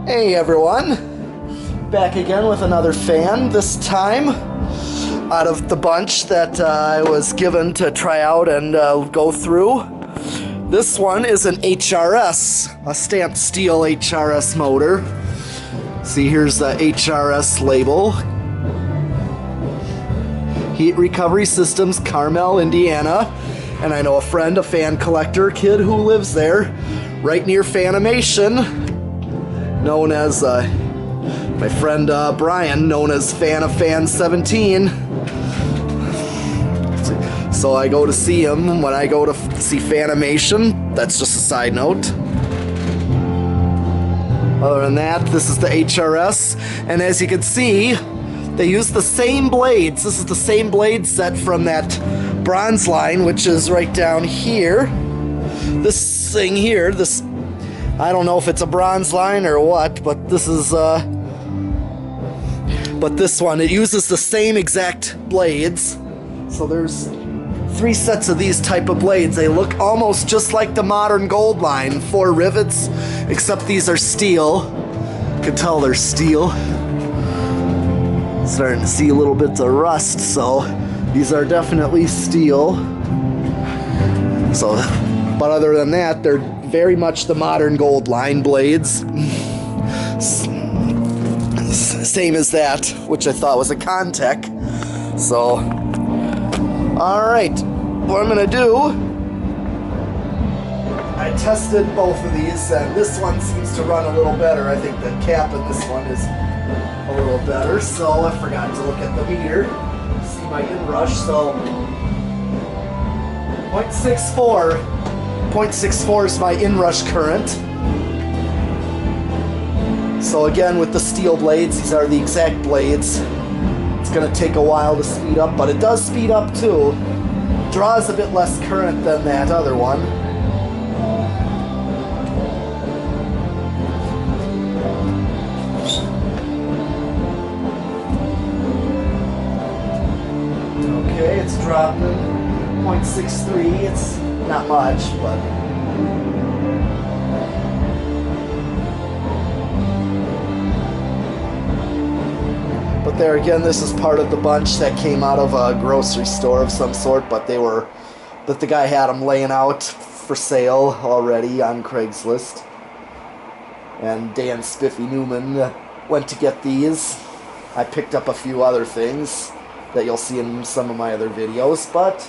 Hey everyone, back again with another fan, this time out of the bunch that I was given to try out and go through. This one is an HRS, a stamped steel HRS motor. See, here's the HRS label. Heat Recovery Systems, Carmel, Indiana. And I know a friend, a fan collector kid who lives there, right near Fanimation, known as my friend Brian, known as Fan of Fan 17. So I go to see him when I go to see Fanimation. That's just a side note. Other than that, this is the HRS, and as you can see, they use the same blades. This is the same blade set from that bronze line, which is right down here. This thing here, this, I don't know if it's a bronze line or what, but this is, but this one, it uses the same exact blades. So there's 3 sets of these type of blades. They look almost just like the modern Goldline, 4 rivets, except these are steel. You can tell they're steel. Starting to see a little bit of rust, so these are definitely steel. So, but other than that, they're very much the modern Goldline blades. Same as that, which I thought was a Contec. So, alright, what I'm gonna do, I tested both of these, and this one seems to run a little better. I think the cap in this one is a little better, so I forgot to look at the meter, see my inrush. So 0.64 is my inrush current. So again, with the steel blades, these are the exact blades. It's going to take a while to speed up, but it does speed up too. Draws a bit less current than that other one. Okay, it's dropping 0.63. It's not much, but there again, this is part of the bunch that came out of a grocery store of some sort, but the guy had them laying out for sale already on Craigslist. And Dan Spiffy Newman went to get these. I picked up a few other things that you'll see in some of my other videos, but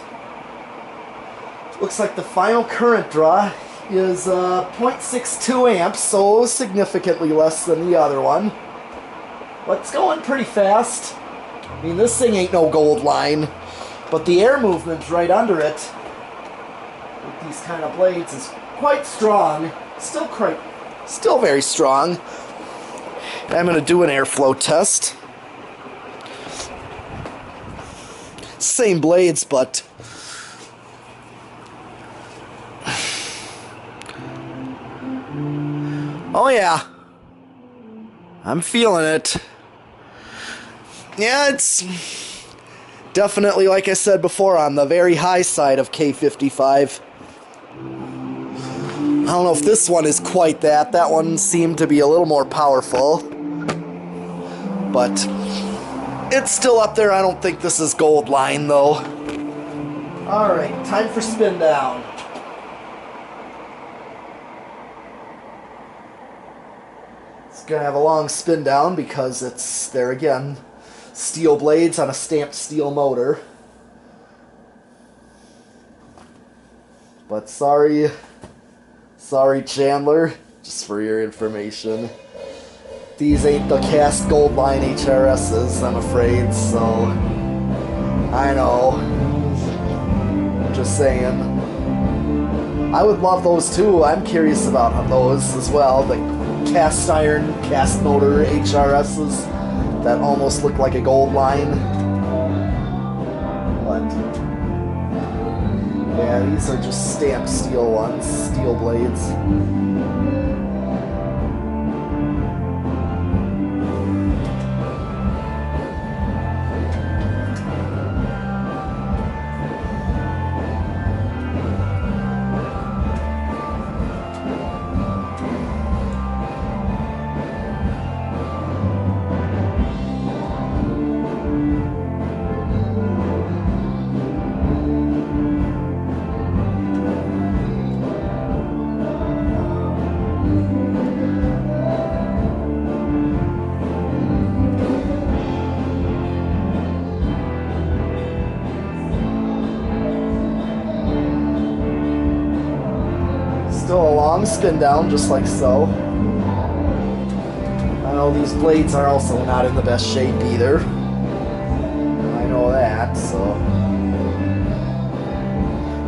looks like the final current draw is 0.62 amps, so significantly less than the other one. But it's going pretty fast. I mean, this thing ain't no Goldline, but the air movement right under it with these kind of blades is quite strong. Still very strong. I'm going to do an airflow test. Same blades, but oh yeah, I'm feeling it. Yeah, it's definitely, like I said before, on the very high side of K55. I don't know if this one is quite that. That one seemed to be a little more powerful, but it's still up there. I don't think this is Goldline though. Alright, time for spin down. It's gonna have a long spin down because it's, there again, steel blades on a stamped steel motor. But sorry Chandler, just for your information, these ain't the cast Goldline HRSs, I'm afraid, so I know, just saying. I would love those too. I'm curious about those as well, the cast iron, cast motor HRSs that almost look like a Goldline. But yeah, these are just stamped steel ones, steel blades. long spin down, just like so. I know these blades are also not in the best shape either. I know that, so.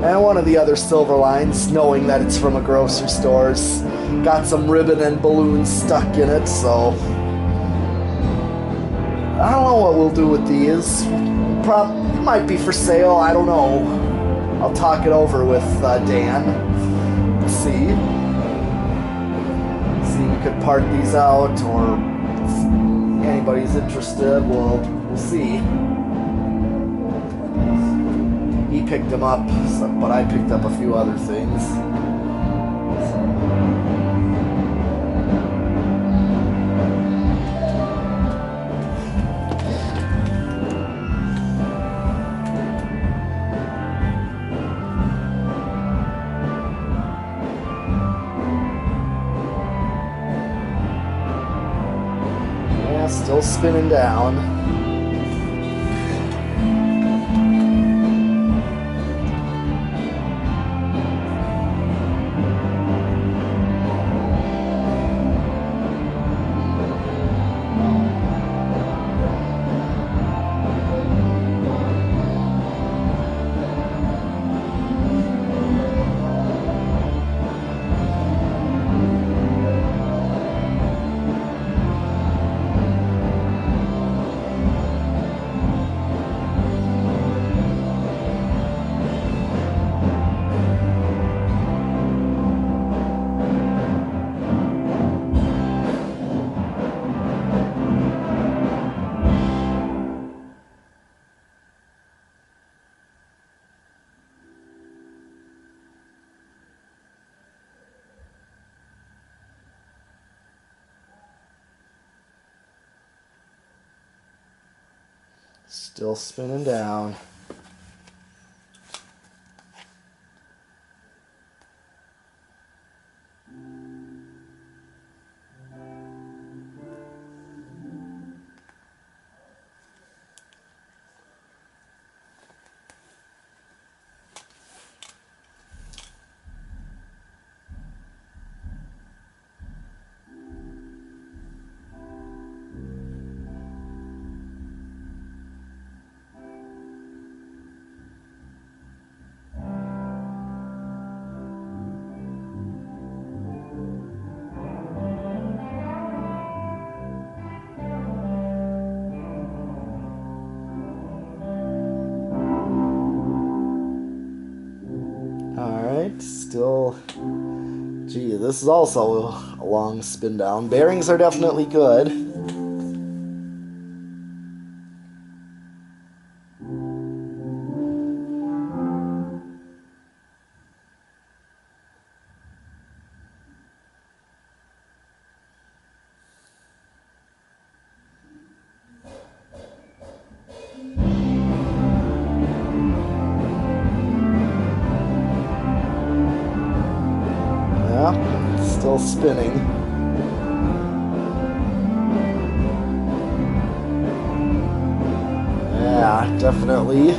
And one of the other silver lines, knowing that it's from a grocery store's got some ribbon and balloons stuck in it, so. I don't know what we'll do with these. It might be for sale, I don't know. I'll talk it over with Dan. See. We could part these out, or if anybody's interested, we'll see. He picked them up, but I picked up a few other things. Still spinning down. Still spinning down. Still, gee, this is also a long spin down. Bearings are definitely good. Still spinning. Yeah, definitely.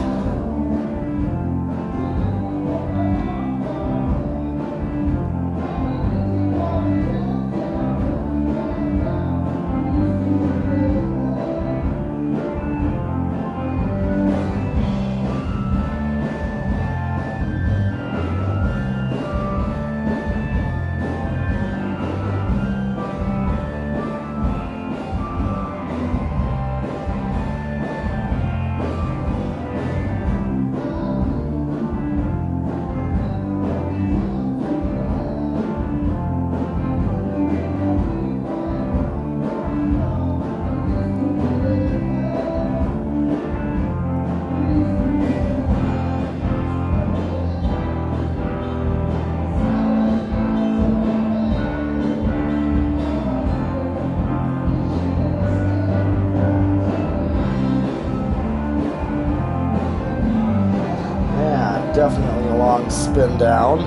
Definitely a long spin down.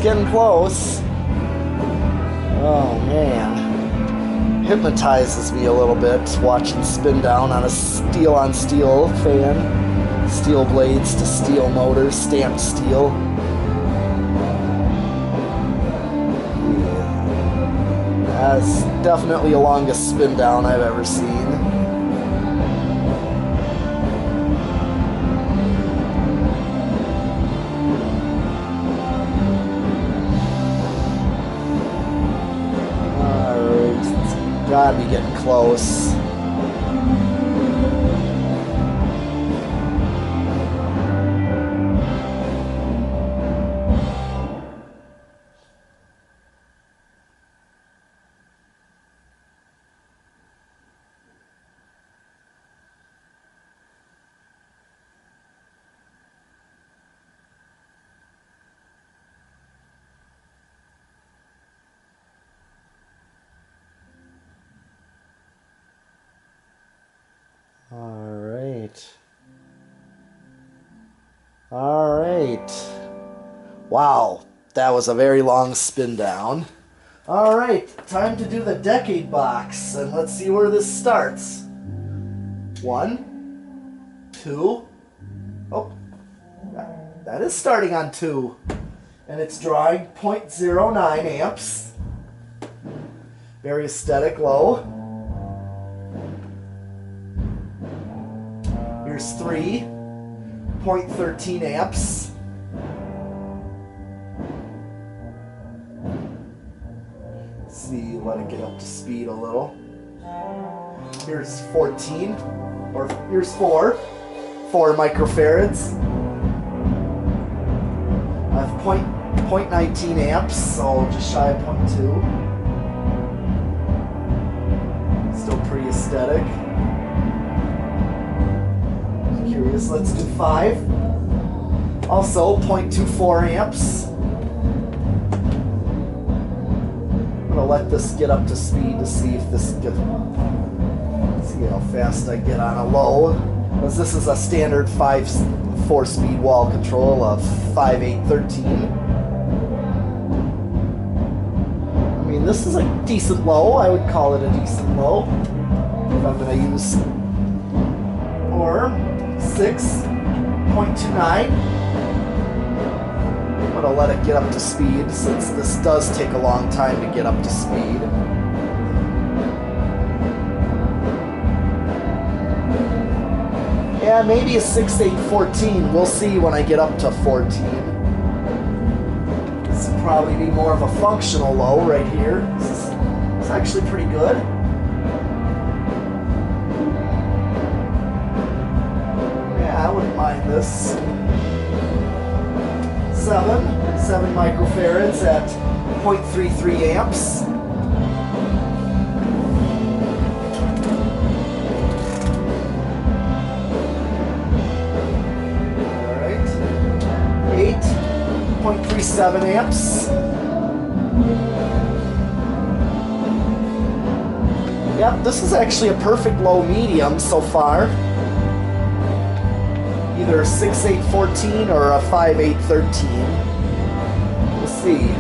getting close. Oh man. Hypnotizes me a little bit watching spin down on a steel on steel fan. Steel blades to steel motors, stamped steel. Yeah. That's definitely the longest spin down I've ever seen. Gotta be getting close. All right. Wow, that was a very long spin down. All right, time to do the decade box, and let's see where this starts. 1, 2. Oh, that is starting on 2, and it's drawing 0.09 amps. Very aesthetic low. Here's 3, 0.13 amps. Let's see, let it get up to speed a little. Here's 14, or here's 4 microfarads. I have 0.19 amps, so just shy of 0.2. Still pretty aesthetic. Curious, let's do 5. Also 0.24 amps. I'm gonna let this get up to speed to see if this gets, see how fast I get on a low. Because this is a standard 4-speed wall control of 5, 8, 13. I mean, this is a decent low. I would call it a decent low. If I'm gonna use, or 6.29. I'm gonna let it get up to speed since this does take a long time to get up to speed. Yeah, maybe a 6, 8, 14. We'll see when I get up to 14. This will probably be more of a functional low right here. It's actually pretty good. I wouldn't mind this. 7 microfarads at 0.33 amps. Alright. 8.37 amps. Yep, this is actually a perfect low medium so far. Either a 6, 8, 14 or a 5, 8, 13. We'll see.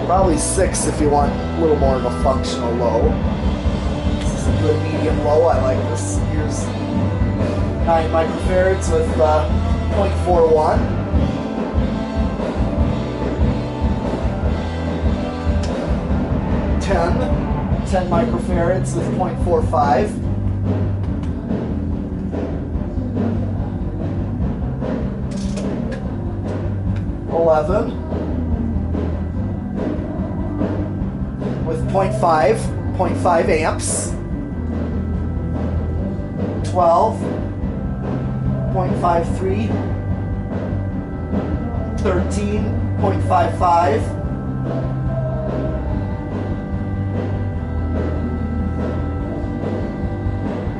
Probably 6 if you want a little more of a functional low. This is a good medium low. I like this. Here's 9 microfarads with 0.41. Ten microfarads with 0.45. 11 with 0.5 amps. 12, 0.53, 13.55,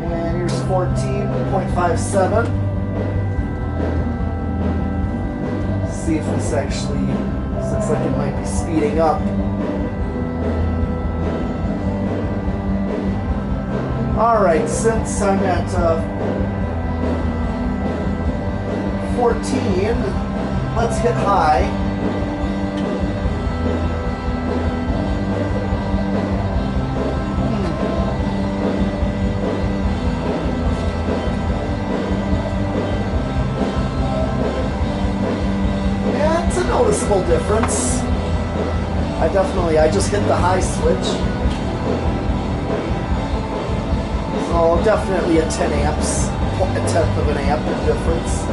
and here's 14.57. See if this actually looks like it might be speeding up. Alright, since I'm at 14, let's hit high. noticeable difference. I just hit the high switch. So definitely a 10 amps, a tenth of an amp in difference.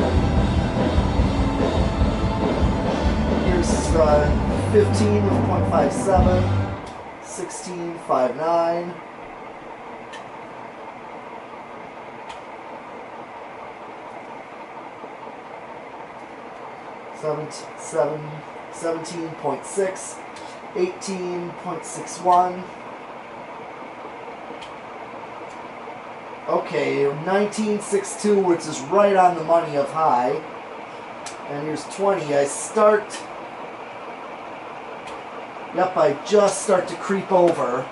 Here's 15 with 0.57, 16, 5.9. 17.6, 18.61. Okay, 19.62, which is right on the money of high. And here's 20. I just start to creep over.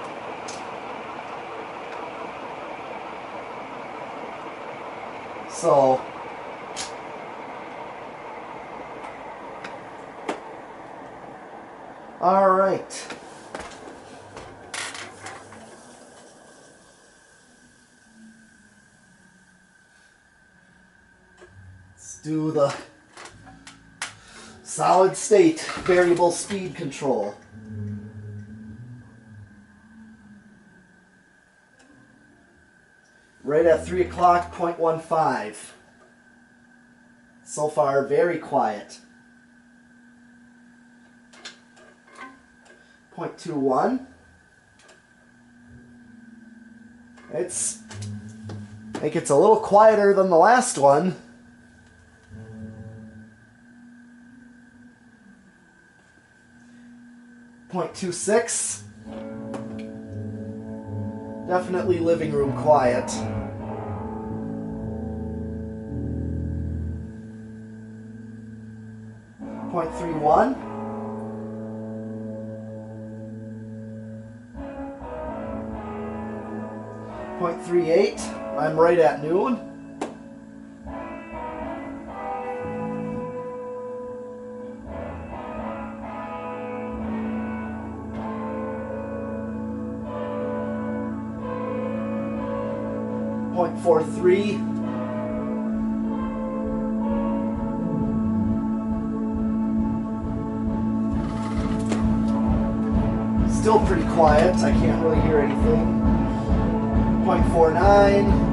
So, all right. Let's do the solid state variable speed control. Right at 3 o'clock, 0.15. So far, very quiet. 0.21. I think it's a little quieter than the last one. 0.26. Definitely living room quiet. 0.31. 0.38. I'm right at noon. 0.43. Still pretty quiet. I can't really hear anything. 0.49.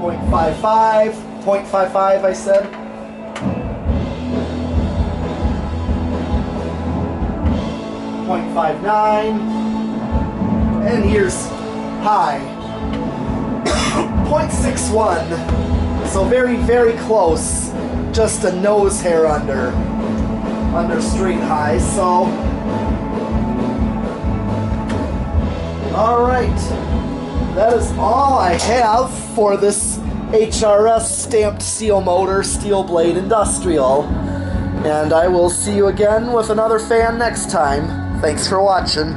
0.55. 0.55, I said. 0.59. And here's high. 0.61. So very, very close. Just a nose hair under straight high. So, all right. That is all I have for this HRS stamped steel motor, steel blade industrial. And I will see you again with another fan next time. Thanks for watching.